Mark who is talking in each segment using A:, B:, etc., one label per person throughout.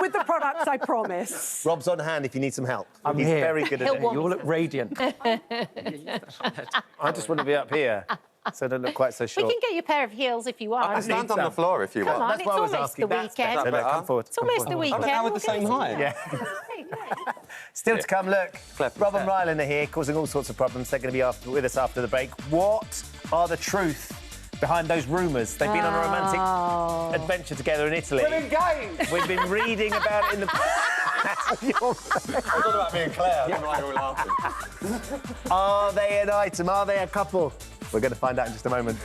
A: With the products, I promise.
B: Rob's on hand if you need some help. He's
C: here.
B: very good at it.
C: You all look radiant.
B: I just want to be up here, so I don't look quite so short.
D: We can get you a pair of heels if you want.
E: I can stand on the floor if you
D: Come
E: want.
D: on,
B: That's
D: it's
B: why I was
D: almost
B: asking.
D: the
B: That's
D: weekend.
B: better. Come forward.
D: It's almost the weekend.
E: Now we're the same height.
B: Yeah. Still to come, look. Rob and Ryland are here, causing all sorts of problems. They're going to be with us after the break. What are the truth behind those rumours? They've been on a romantic adventure together in Italy.
E: We're engaged!
B: We've been reading about it in the...
E: It's all about me and Claire. I don't know why you're all laughing.
B: Are they an item? Are they a couple? We're going to find out in just a moment.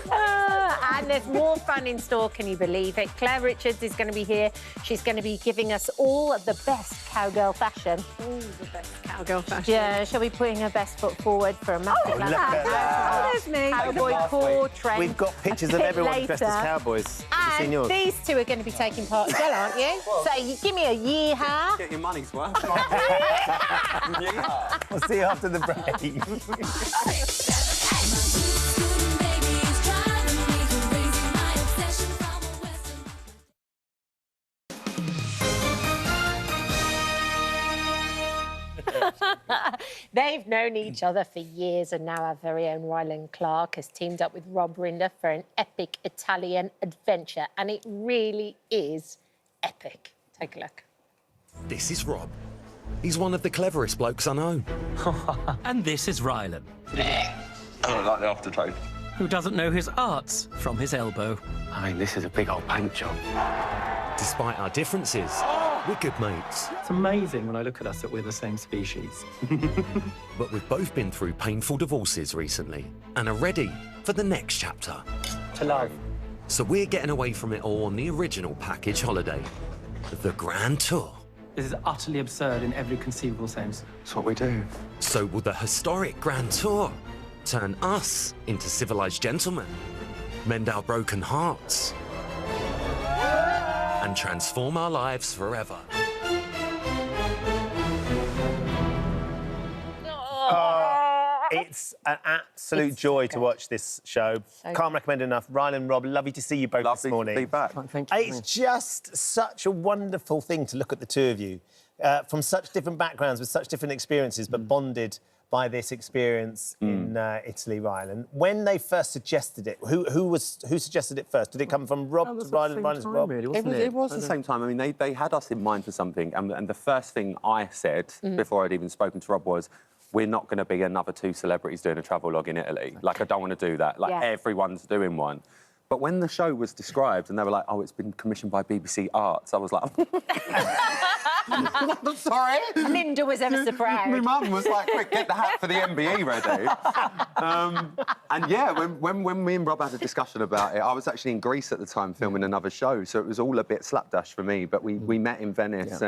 D: And there's more fun in store, can you believe it? Claire Richards is going to be here. She's going to be giving us all of the best cowgirl fashion.
A: Ooh, the best cowgirl fashion.
D: Yeah, she'll be putting her best foot forward for a massive
B: look at that.
A: Oh, there's me.
D: cowboy core trend.
B: We've got pictures of everyone dressed as cowboys. Have you seen
D: And
B: yours?
D: these two are going to be taking part as well, aren't you? So give me a yeehaw.
E: Get your money's worth.
B: We'll see you after the break.
D: They've known each other for years, and now our very own Ryland Clark has teamed up with Rob Rinder for an epic Italian adventure, and it really is epic. Take a look.
F: This is Rob. He's one of the cleverest blokes I know.
G: And this is Ryland,
E: I don't like the aftertaste.
G: who doesn't know his arts from his elbow.
H: I mean, this is a big old paint job.
F: Despite our differences, we're good mates.
C: It's amazing when I look at us that we're the same species.
F: But we've both been through painful divorces recently and are ready for the next chapter.
C: To love.
F: So we're getting away from it all on the original package holiday, the Grand Tour.
C: This is utterly absurd in every conceivable sense.
E: That's what we do.
F: So will the historic Grand Tour turn us into civilized gentlemen, mend our broken hearts, and transform our lives forever?
B: It's an absolute joy to watch this show. Can't recommend it enough. Ryland, Rob, lovely to see you both this morning.
E: Lovely to be back.
C: Thank you.
B: It's just such a wonderful thing to look at the two of you from such different backgrounds with such different experiences, but bonded by this experience in Italy, Ryland. When they first suggested it, who suggested it first? Did it come from Rob to Ryland, Ryland to Rob?
C: Really,
E: It
C: wasn't
E: was,
C: it?
E: it was the same time. I mean, they had us in mind for something, and the first thing I said before I'd even spoken to Rob was, we're not going to be another two celebrities doing a travel log in Italy. Like, I don't want to do that. Like, everyone's doing one. But when the show was described and they were like, oh, it's been commissioned by BBC Arts, I was like... I'm sorry?
D: Linda was ever so proud.
E: My mum was like, quick, get the hat for the MBE ready. And yeah, when me and Rob had a discussion about it, I was actually in Greece at the time filming another show, so it was all a bit slapdash for me, but we met in Venice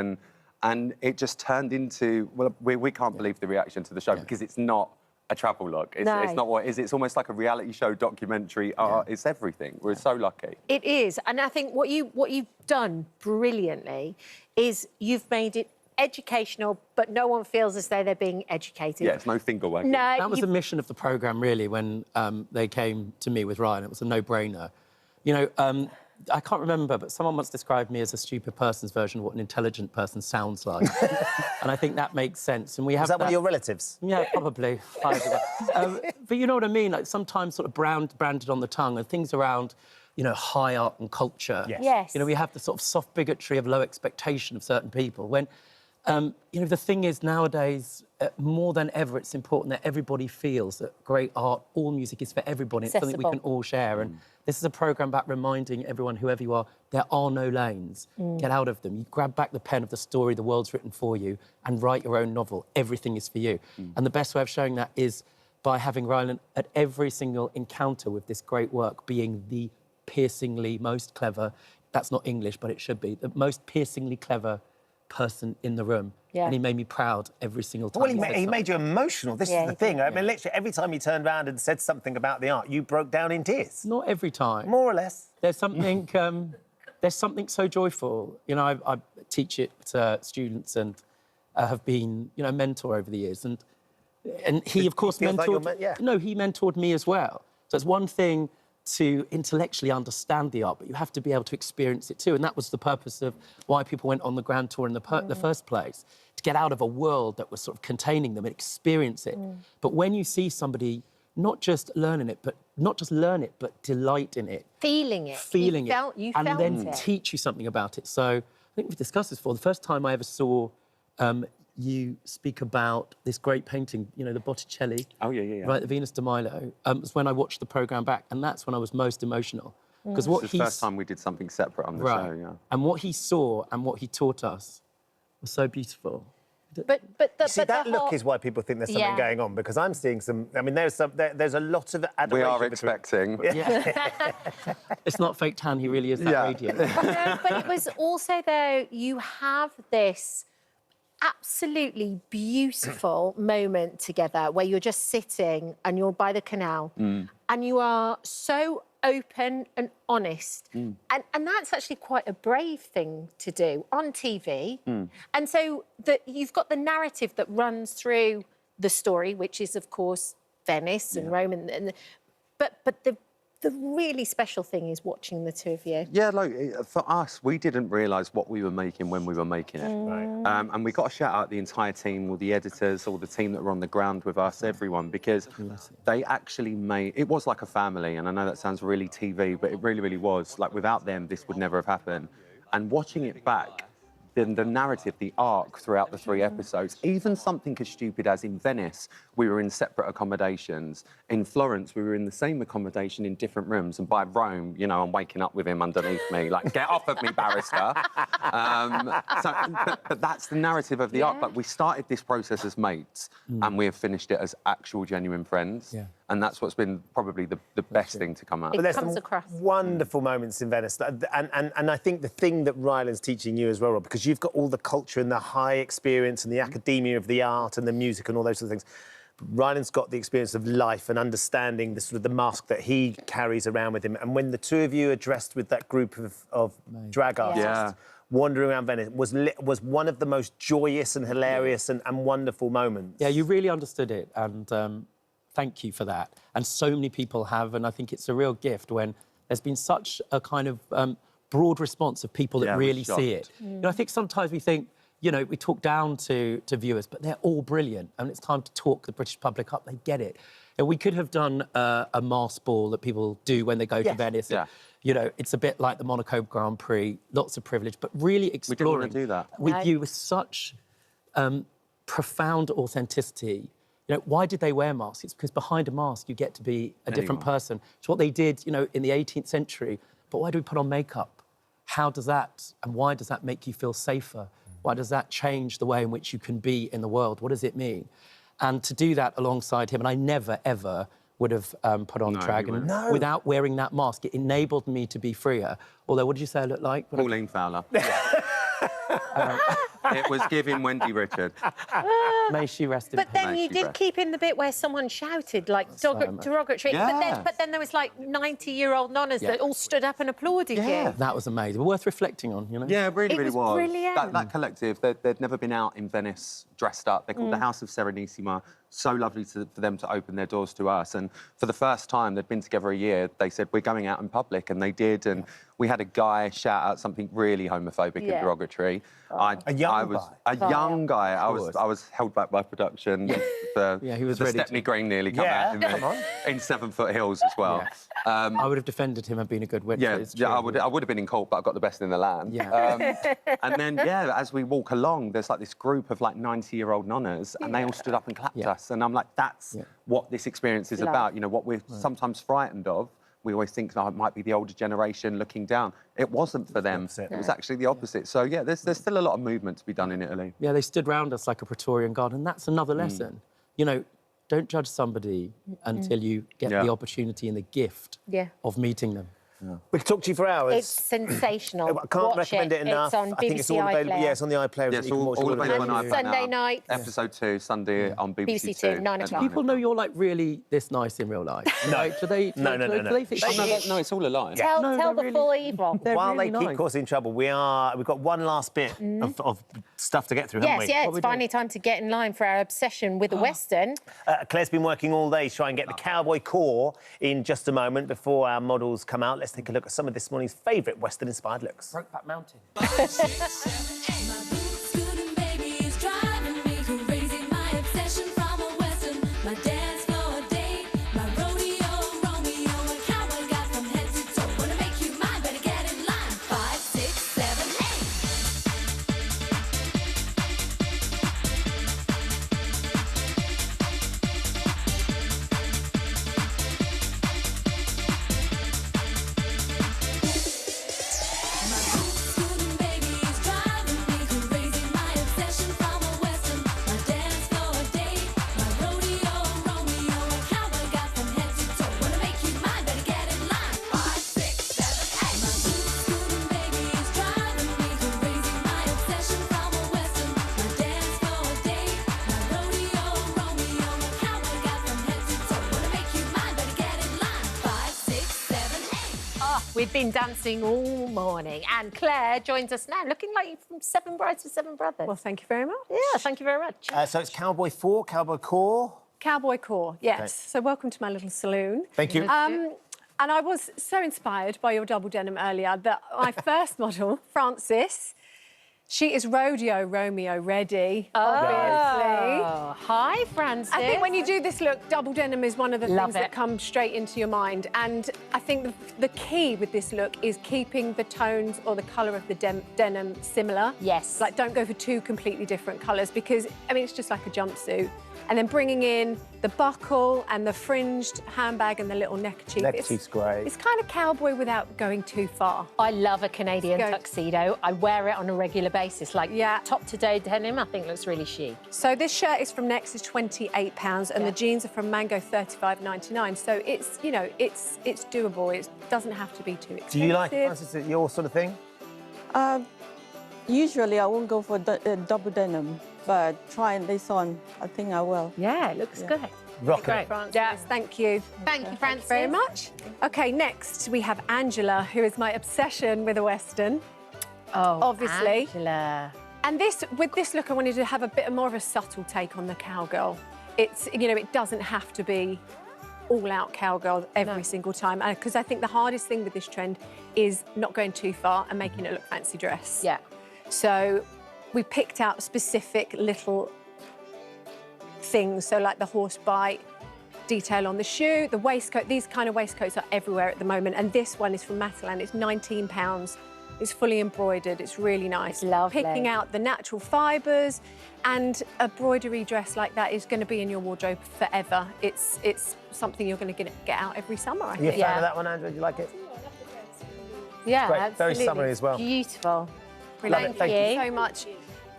E: and it just turned into, well, we can't believe the reaction to the show because it's not a travel log. It's not what it is. It's almost like a reality show documentary. It's everything. We're so lucky.
D: It is, and I think what you've done brilliantly is you've made it educational, but no one feels as though they're being educated.
E: Yeah, it's no finger wagging.
D: No,
C: That was the mission of the programme, really, when they came to me with Ryan. It was a no-brainer. You know, I can't remember, but someone once described me as a stupid person's version of what an intelligent person sounds like. And I think that makes sense. And we have
B: Is that one of your relatives?
C: Yeah, probably. But you know what I mean? Like, sometimes sort of branded on the tongue and things around, you know, high art and culture.
D: Yes.
C: You know, we have the sort of soft bigotry of low expectation of certain people. When, you know, the thing is, nowadays, more than ever, it's important that everybody feels that great art, all music is for everybody. It's something we can all share. And this is a programme about reminding everyone, whoever you are, there are no lanes. Get out of them. You grab back the pen of the story the world's written for you and write your own novel. Everything is for you. And the best way of showing that is by having Ryland at every single encounter with this great work being the piercingly most clever, that's not English, but it should be, the most piercingly clever person in the room.
D: Yeah.
C: And he made me proud every single time.
B: Well, he made you emotional. This is the thing. I mean, literally, every time he turned around and said something about the art, you broke down in tears.
C: Not every time.
B: More or less.
C: There's something, there's something so joyful. You know, I teach it to students and have been, you know, a mentor over the years. And he, of course,
B: feels like
C: mentored...
B: you're yeah.
C: No, he mentored me as well. So it's one thing to intellectually understand the art, but you have to be able to experience it too. And that was the purpose of why people went on the Grand Tour in the first place, to get out of a world that was sort of containing them and experience it. But when you see somebody not just learning it, but not just learn it, but delight in it.
D: Feeling it. You
C: and
D: felt
C: then
D: it.
C: teach you something about it. So I think we've discussed this before. The first time I ever saw you speak about this great painting, you know, the Botticelli.
E: Oh, yeah.
C: Right, the Venus de Milo, was when I watched the programme back, and that's when I was most emotional. Because what
E: It's the first time we did something separate on the show, yeah.
C: And what he saw and what he taught us was so beautiful.
B: See, that look is why people think there's something going on, because I'm seeing some... I mean, there's a lot of adoration.
E: We are expecting.
C: It's not fake tan, he really is that radiant.
D: No, but it was also, though, you have this absolutely beautiful moment together where you're just sitting and you're by the canal and you are so open and honest. And that's actually quite a brave thing to do on TV. And so you've got the narrative that runs through the story, which is, of course, Venice and Rome. But the really special thing is watching the two of you.
E: Yeah, like, for us, we didn't realise what we were making when we were making it. Right. And we got to shout out the entire team, all the editors, all the team that were on the ground with us, everyone, because they actually made... It was like a family, and I know that sounds really TV, but it really, really was. Like, without them, this would never have happened. And watching it back, then the narrative, the arc throughout the 3 episodes, even something as stupid as in Venice, we were in separate accommodations. In Florence, we were in the same accommodation in different rooms. And by Rome, you know, I'm waking up with him underneath me, like, get off of me, barrister. But that's the narrative of the arc. Like, we started this process as mates, and we have finished it as actual, genuine friends. Yeah. And that's what's been probably the best thing to come out.
D: It
B: But there's
D: comes
B: some
D: across.
B: wonderful moments in Venice. And I think the thing that Ryland's teaching you as well, Rob, because you've got all the culture and the high experience and the academia of the art and the music and all those sort of things. Ryland's got the experience of life and understanding the sort of the mask that he carries around with him. And when the two of you are dressed with that group of drag artists wandering around Venice was one of the most joyous and hilarious and wonderful moments.
C: Yeah, you really understood it, and thank you for that. And so many people have, and I think it's a real gift when there's been such a kind of broad response of people that really see it. You know, I think sometimes we think, you know, we talk down to viewers, but they're all brilliant, and it's time to talk the British public up. They get it. And we could have done a masked ball that people do when they go to Venice. And, you know, it's a bit like the Monaco Grand Prix, lots of privilege, but really exploring
E: we didn't want to do that.
C: with you with such profound authenticity. You know, why did they wear masks? It's because behind a mask you get to be a different person. It's what they did, you know, in the 18th century. But why do we put on makeup? How does that, and why does that make you feel safer? Why does that change the way in which you can be in the world? What does it mean? And to do that alongside him, and I never, ever would have put on drag without wearing that mask. It enabled me to be freer. Although, what did you say I looked like?
E: Pauline Fowler. It was giving Wendy Richard.
C: May she rest in peace.
D: But then you did keep in the bit where someone shouted, like, derogatory. But then there was, like, 90-year-old nonnas that all stood up and applauded you.
C: That was amazing. Worth reflecting on, you know?
E: Yeah, it really, really was.
D: Brilliant.
E: That collective, they'd never been out in Venice dressed up. They're called the House of Serenissima. So lovely for them to open their doors to us. And for the first time, they'd been together a year, they said, we're going out in public, and they did. And we had a guy shout out something really homophobic and derogatory.
B: A young guy.
E: I was held back by production.
C: He was
E: the
C: ready
E: Stepney Green nearly come out in 7 Foot Heels as well.
C: I would have defended him and been a good witness.
E: I would have been in court, but I got the best in the land. And then, as we walk along, there's like this group of like 90-year-old nonnas, and they all stood up and clapped us. And I'm like, that's what this experience is about. You know, what we're sometimes frightened of. We always think it might be the older generation looking down. It wasn't for them. It was actually the opposite. So, yeah, there's still a lot of movement to be done in Italy.
C: Yeah, they stood round us like a Praetorian Guard, and that's another lesson. You know, don't judge somebody until you get the opportunity and the gift of meeting them.
B: We could talk to you for hours.
D: It's sensational.
B: I can't recommend it enough.
D: It's on BBC
B: I think it's all available.
D: iPlayer.
B: Yeah, it's on the iPlayer.
E: Yeah, it's all available on iPlayer
D: Sunday
E: now.
D: night.
E: Episode 2, Sunday on BBC
D: 2, 9
E: at
D: o'clock.
C: People know you're like really this nice in real life.
B: No.
C: Like, do they?
B: No.
C: Do they think
E: No, it's all a lie.
D: Tell
C: No,
D: the
C: they're
D: full
C: really-
D: evil.
C: They're
B: While
C: really
B: they keep
C: nice.
B: causing trouble, we've got one last bit of stuff to get through, haven't
D: Yes,
B: we?
D: yeah,
C: What
D: it's
C: we doing?
D: finally time to get in line for our obsession with the Western.
B: Claire's been working all day to try and get the cowboy core in just a moment before our models come out. Let's take a look at some of this morning's favourite Western-inspired looks.
C: Brokeback Mountain.
D: We've been dancing all morning, and Claire joins us now, looking like from 7 Brides for 7 Brothers.
A: Well, thank you very much.
D: Yeah, thank you very much.
B: So it's Cowboy 4, Cowboy Core.
A: Cowboy core, yes.
B: Okay.
A: So welcome to my little saloon.
B: Thank you.
A: And I was so inspired by your double denim earlier that my first model, Frances, she is rodeo Romeo ready, obviously.
D: Oh, hi, Frances.
A: I think when you do this look, double denim is one of the
D: Love
A: things
D: it.
A: that come straight into your mind. And I think the key with this look is keeping the tones or the colour of the denim similar.
D: Yes.
A: Like, don't go for 2 completely different colours because, I mean, it's just like a jumpsuit. And then bringing in the buckle and the fringed handbag and the little neckerchief.
B: Neckerchief's great.
A: It's kind of cowboy without going too far.
D: I love a Canadian
A: Go.
D: tuxedo. I wear it on a regular basis. Like,
A: Yeah.
D: top-to-toe denim, I think looks really chic.
A: So this shirt is from Next, is £28, and
D: Yeah.
A: the jeans are from Mango, £35.99. So it's, you know, it's doable. It doesn't have to be too expensive.
B: Do you like it, Francis, your sort of thing?
I: Usually I won't go for double denim, but trying this on, I think I will.
D: Yeah, it looks good.
B: Rock
D: Great.
B: it.
A: Francis,
D: Yeah.
A: thank you.
D: Thank you, Frances.
A: Very much. OK, next we have Angela, who is my obsession with a Western.
D: Oh,
A: Obviously.
D: Angela.
A: And with this look, I wanted to have a bit more of a subtle take on the cowgirl. It's, you know, it doesn't have to be all-out cowgirl every single time. Because I think the hardest thing with this trend is not going too far and making it look fancy dress.
D: Yeah.
A: So we picked out specific little things, so like the horse bite detail on the shoe, the waistcoat. These kind of waistcoats are everywhere at the moment, and this one is from Matalan. It's £19. It's fully embroidered. It's really nice.
D: It's lovely.
A: Picking out the natural fibres, and a broidery dress like that is going to be in your wardrobe forever. It's something you're going to get out every summer, I
B: Are you a
A: think.
B: fan of that one, Andrew? Do you like it?
D: Yeah,
B: Great.
D: absolutely.
B: Very summery as well.
D: Beautiful.
A: Brilliant.
B: Thank
A: Thank you so much.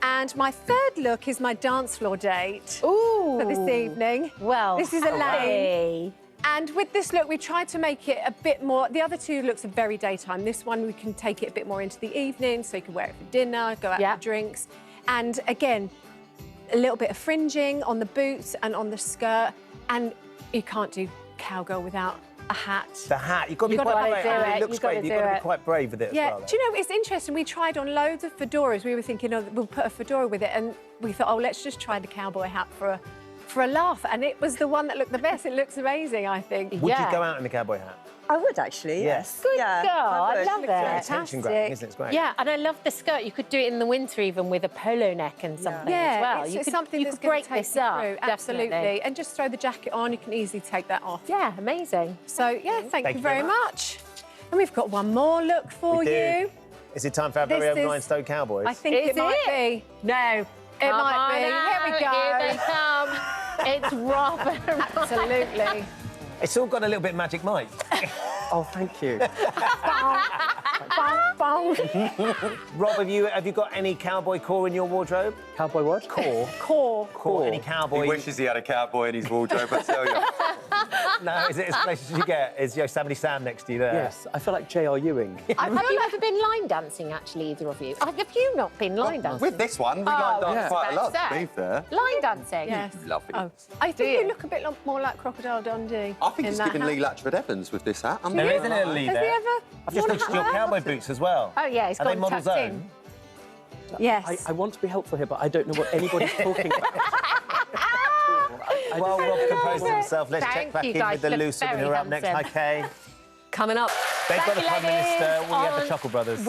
A: And my third look is my dance floor date
D: Ooh.
A: for this evening.
D: Well,
A: This is Elaine.
D: hey.
A: And with this look, we tried to make it a bit more... The other 2 looks are very daytime. This one, we can take it a bit more into the evening, so you can wear it for dinner, go out
D: Yeah.
A: for drinks. And again, a little bit of fringing on the boots and on the skirt. And you can't do cowgirl without a hat.
B: The hat. You've got to be
A: You've
B: quite
A: gotta
B: brave.
A: do
B: I mean,
A: it.
B: it looks
A: You've gotta
B: great. You've
A: do
B: got to be
A: it.
B: quite brave with it as
A: Yeah,
B: well.
A: do you know, it's interesting. We tried on loads of fedoras. We were thinking, oh, we'll put a fedora with it. And we thought, oh, let's just try the cowboy hat for a laugh. And it was the one that looked the best. It looks amazing, I think.
B: Would
D: Yeah.
B: you go out in the cowboy hat?
I: I would actually, yes.
A: Good
I: yeah,
A: girl, I
I: would.
A: love
I: Looks
A: it.
I: great.
B: Attention grabbing, isn't it? It's great.
D: Yeah, and I love the skirt. You could do it in the winter even with a polo neck and something
A: Yeah,
D: as well.
A: it's
D: You
A: just
D: could,
A: something
D: you
A: that's
D: could
A: gonna
D: break
A: take
D: this
A: you
D: up.
A: through. Absolutely.
D: Definitely.
A: And just throw the jacket on, you can easily take that off.
D: Yeah, amazing.
A: So, yeah, thank you
B: you
A: very
B: very
A: much. And we've got one more look for
B: We do.
A: you.
B: Is it time for our
A: This
B: very own
A: is-
B: Rhinestone Cowboys?
A: I think
D: Is
A: it might
D: it?
A: be.
D: No.
A: It
D: Come
A: might
D: on
A: be. Here we
D: out,
A: go.
D: Here they come. It's Robin.
A: Absolutely.
B: It's all got a little bit Magic Mike.
C: Oh, thank you.
A: Bong, bong.
B: Rob, have you got any cowboy core in your wardrobe?
C: Cowboy what?
B: Core.
A: Core.
B: Core. Any cowboy?
E: He wishes he had a cowboy in his wardrobe, I tell you.
B: No, is it as close as you get? Is Yosemite Sam next to you there?
C: Yes, I feel like J.R. Ewing.
D: Have you ever been line dancing, actually, either of you? Have you not been line dancing?
E: With this one, we line dance quite a lot, to be fair.
D: Line dancing?
A: Yes.
E: Love it.
A: Oh, I think you look a bit more like Crocodile Dundee.
E: I think
A: in
E: it's
A: that
E: giving
A: hat.
E: Lee Latchford Evans with this hat.
B: There is a little Lee
A: Has
B: there.
A: he ever
B: I've just
A: worn a
B: noticed your
A: hat?
B: cowboy boots as well.
D: Oh, yeah, it's
B: Are they
D: gone
B: Model's
D: tucked
B: Own?
D: in.
A: Yes.
C: I want to be helpful here, but I don't know what anybody's talking about.
B: Well, Rob composed himself. Let's
D: Thank
B: check back
D: you
B: in
D: guys,
B: with the
D: look
B: loose one.
D: very
B: Who are up next? Hi,
D: handsome.
B: Kay.
A: Coming up.
B: They've got
D: Thank
B: the
D: you,
B: Prime
D: ladies.
B: Minister. We have the
D: On-
B: Chuckle Brothers.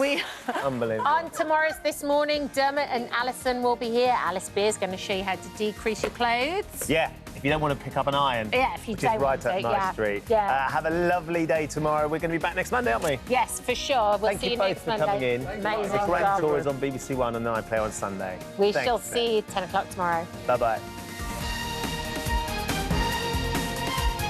B: Unbelievable.
D: On tomorrow's This Morning, Dermot and Alison will be here. Alice Beer's going to show you how to decrease your clothes.
B: Yeah, if you don't want to pick up an iron.
D: Yeah, if you
B: which
D: don't
B: is right
D: want
B: up
D: to,
B: Nice
D: yeah.
B: Street.
D: Yeah.
B: Have a lovely day tomorrow. We're going to be back next Monday, aren't we?
D: Yes, for sure. We'll
B: Thank
D: see
B: you
D: you
B: both
D: next
B: for
D: Monday.
B: coming in.
D: Amazing.
B: The Grand Tour is on BBC One and iPlayer on Sunday.
D: We
B: Thanks,
D: shall
B: Beth.
D: see you 10 o'clock tomorrow.
B: Bye-bye.